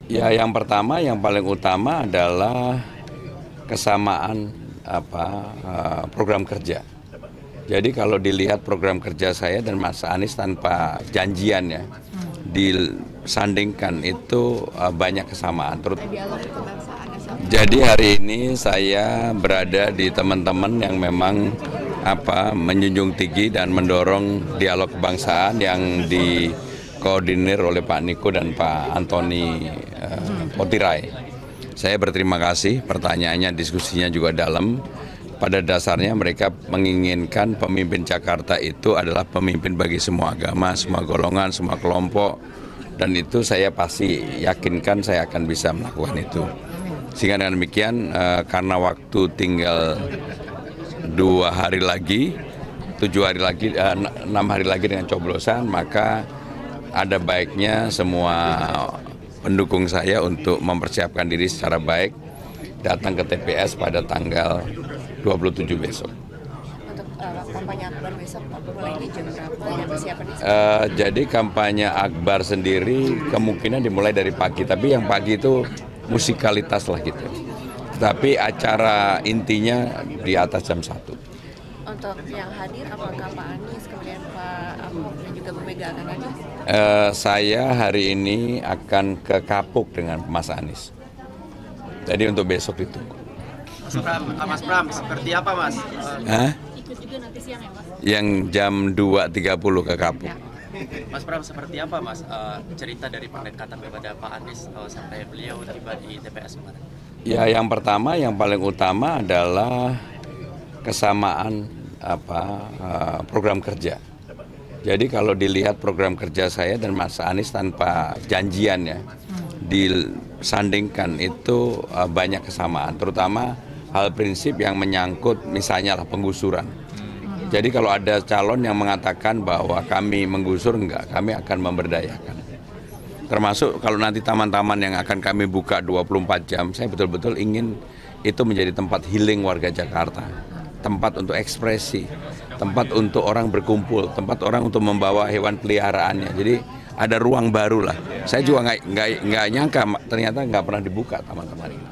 Ya, yang pertama, yang paling utama adalah kesamaan program kerja. Jadi kalau dilihat program kerja saya dan Mas Anies tanpa janjian ya, disandingkan itu banyak kesamaan. Jadi hari ini saya berada di teman-teman yang memang menjunjung tinggi dan mendorong dialog kebangsaan yang dikoordinir oleh Pak Niko dan Pak Antoni Potirai. Saya berterima kasih, pertanyaannya, diskusinya juga dalam. Pada dasarnya mereka menginginkan pemimpin Jakarta itu adalah pemimpin bagi semua agama, semua golongan, semua kelompok. Dan itu saya pasti yakinkan saya akan bisa melakukan itu. Sehingga dengan demikian karena waktu tinggal 2 hari lagi, 7 hari lagi, 6 hari lagi dengan coblosan, maka ada baiknya semua pendukung saya untuk mempersiapkan diri secara baik datang ke TPS pada tanggal 27 besok. Untuk kampanye akbar besok mulai di jam berapa ya persiapan? Jadi kampanye akbar sendiri kemungkinan dimulai dari pagi, tapi yang pagi itu musikalitas lah gitu. Tapi acara intinya di atas jam 1. Untuk yang hadir apakah Pak Anies, kemudian Pak Ahok dan juga Bu Mega akan hadir? Saya hari ini akan ke Kapuk dengan Mas Anies. Jadi untuk besok ditunggu. Mas Pram, seperti apa Mas? Ikut juga nanti siang ya Mas? Yang jam 2.30 ke Kapuk. Mas Pram, seperti apa Mas cerita dari pendekatan kepada Pak Anies sampai beliau tiba di TPS kemarin? Ya, yang pertama, yang paling utama adalah kesamaan program kerja. Jadi kalau dilihat program kerja saya dan Mas Anies tanpa janjian ya, disandingkan itu banyak kesamaan, terutama hal prinsip yang menyangkut misalnya lah penggusuran. Jadi kalau ada calon yang mengatakan bahwa kami menggusur, enggak, kami akan memberdayakan. Termasuk kalau nanti taman-taman yang akan kami buka 24 jam, saya betul-betul ingin itu menjadi tempat healing warga Jakarta. Tempat untuk ekspresi, tempat untuk orang berkumpul, tempat orang untuk membawa hewan peliharaannya. Jadi ada ruang baru lah. Saya juga nggak nyangka ternyata nggak pernah dibuka taman-taman ini.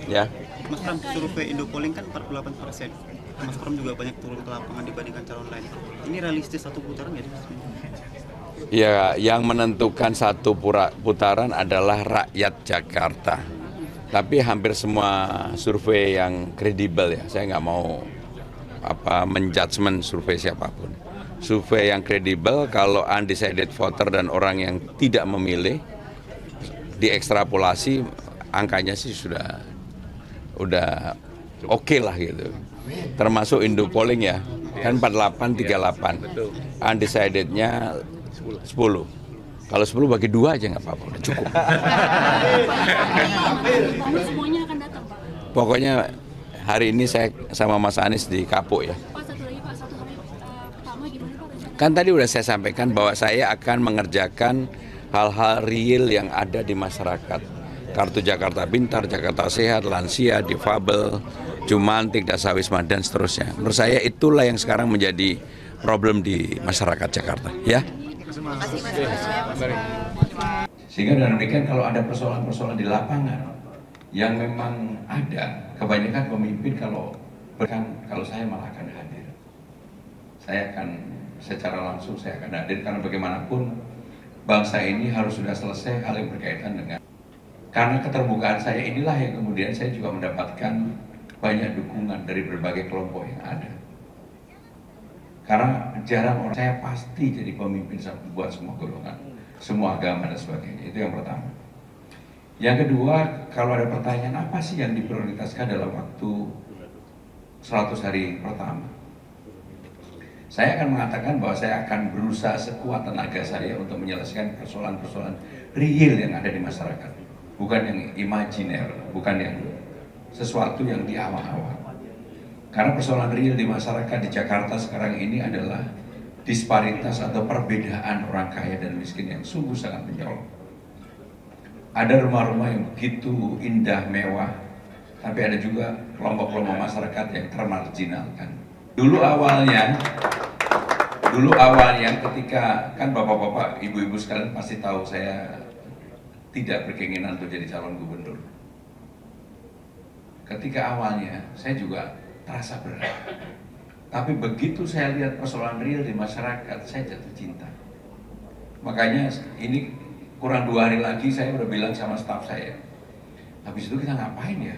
Ya. Mas Pram, survei Indopolling kan 48%. Mas Pram juga banyak turun ke lapangan dibandingkan calon lain. Ini realistis satu putaran nggak sih? Ya, yang menentukan satu putaran adalah rakyat Jakarta. Tapi hampir semua survei yang kredibel ya, saya nggak mau menjudgment survei siapapun. Survei yang kredibel kalau undecided voter dan orang yang tidak memilih diekstrapolasi angkanya sih sudah oke lah gitu. Termasuk Indopolling ya, kan 48-38. Undecidednya 10. Kalau 10 bagi 2 aja nggak apa-apa, udah cukup. Semuanya akan datang Pak? Pokoknya hari ini saya sama Mas Anies di Kapuk ya. Pak, satu lagi Pak, satu hari pertama gimana Pak? Kan tadi udah saya sampaikan bahwa saya akan mengerjakan hal-hal real yang ada di masyarakat. Kartu Jakarta Pintar, Jakarta Sehat, lansia, difabel, Jumantik, Dasawisma, dan seterusnya. Menurut saya itulah yang sekarang menjadi problem di masyarakat Jakarta. Ya. Sehingga dengan demikian kalau ada persoalan-persoalan di lapangan yang memang ada, kebanyakan pemimpin kalau saya malah akan hadir. Saya akan secara langsung saya akan hadir karena bagaimanapun bangsa ini harus sudah selesai hal yang berkaitan dengan, karena keterbukaan saya inilah yang kemudian saya juga mendapatkan banyak dukungan dari berbagai kelompok yang ada. Karena jarang orang, saya pasti jadi pemimpin buat semua golongan, semua agama dan sebagainya. Itu yang pertama. Yang kedua, kalau ada pertanyaan apa sih yang diprioritaskan dalam waktu 100 hari pertama, saya akan mengatakan bahwa saya akan berusaha sekuat tenaga saya untuk menyelesaikan persoalan-persoalan real yang ada di masyarakat. Bukan yang imajiner, bukan yang sesuatu yang di awal-awal. Karena persoalan real di masyarakat di Jakarta sekarang ini adalah disparitas atau perbedaan orang kaya dan miskin yang sungguh sangat mencolok. Ada rumah-rumah yang begitu indah, mewah, tapi ada juga kelompok-kelompok masyarakat yang termarginalkan. Dulu awalnya ketika, kan bapak-bapak, ibu-ibu sekalian pasti tahu saya tidak berkeinginan untuk jadi calon gubernur. Ketika awalnya saya juga terasa berat, tapi begitu saya lihat persoalan real di masyarakat, saya jatuh cinta. Makanya ini kurang 2 hari lagi saya udah bilang sama staf saya, habis itu kita ngapain ya?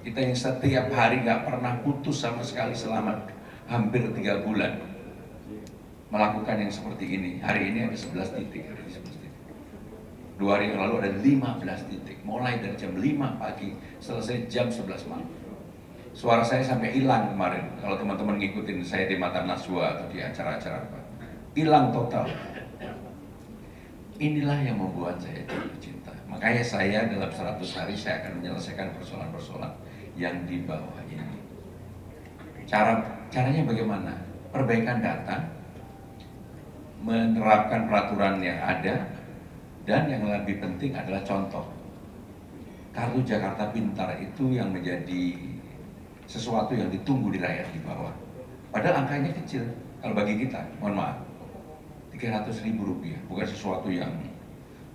Kita yang setiap hari nggak pernah putus sama sekali selama hampir 3 bulan melakukan yang seperti ini. Hari ini ada 11 titik. 2 hari yang lalu ada 15 titik, mulai dari jam 5 pagi selesai jam 11 malam. Suara saya sampai hilang kemarin, kalau teman-teman ngikutin saya di Mata Najwa atau di acara-acara apa, hilang total. Inilah yang membuat saya jatuh cinta. Makanya saya dalam 100 hari saya akan menyelesaikan persoalan-persoalan yang di bawah ini. Caranya bagaimana? Perbaikan data, menerapkan peraturan yang ada, dan yang lebih penting adalah contoh. Kartu Jakarta Pintar itu yang menjadi sesuatu yang ditunggu di rakyat di bawah. Padahal angkanya kecil kalau bagi kita, mohon maaf, 300.000 rupiah, bukan sesuatu yang,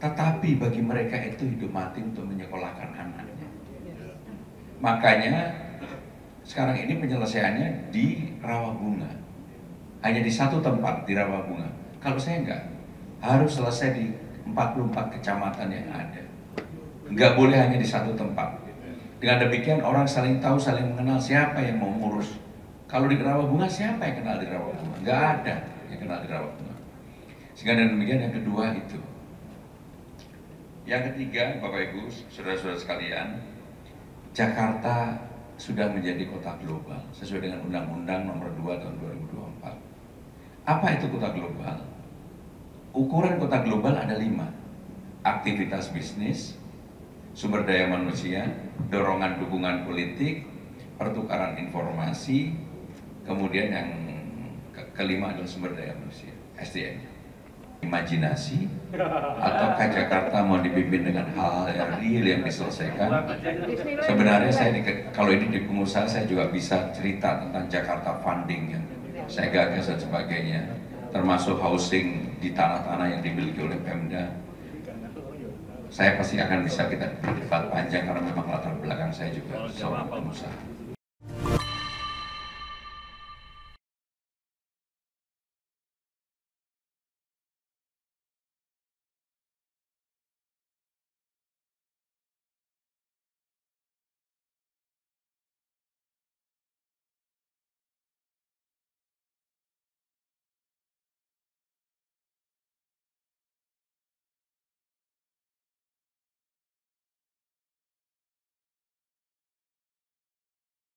tetapi bagi mereka itu hidup mati untuk menyekolahkan anaknya. Makanya sekarang ini penyelesaiannya di Rawabunga, hanya di satu tempat di Rawabunga. Kalau saya enggak, harus selesai di 44 kecamatan yang ada. Enggak boleh hanya di satu tempat. Dengan demikian orang saling tahu, saling mengenal siapa yang mau ngurus. Kalau di Rawabunga siapa yang kenal di Rawabunga? Enggak ada yang kenal di Rawabunga. Sehingga dengan demikian yang kedua itu. Yang ketiga, Bapak Ibu, saudara-saudara sekalian, Jakarta sudah menjadi kota global sesuai dengan Undang-Undang Nomor 2 Tahun 2024. Apa itu kota global? Ukuran kota global ada 5. Aktivitas bisnis, sumber daya manusia, dorongan dukungan politik, pertukaran informasi, kemudian yang kelima adalah sumber daya manusia, SDM. Imajinasi, ataukah Jakarta mau dipimpin dengan hal yang real yang diselesaikan? Sebenarnya saya kalau ini di pengusaha saya juga bisa cerita tentang Jakarta Funding yang saya gagas dan sebagainya, termasuk housing di tanah-tanah yang dimiliki oleh Pemda. Saya pasti akan bisa kita debat panjang karena memang latar belakang saya juga seorang pengusaha.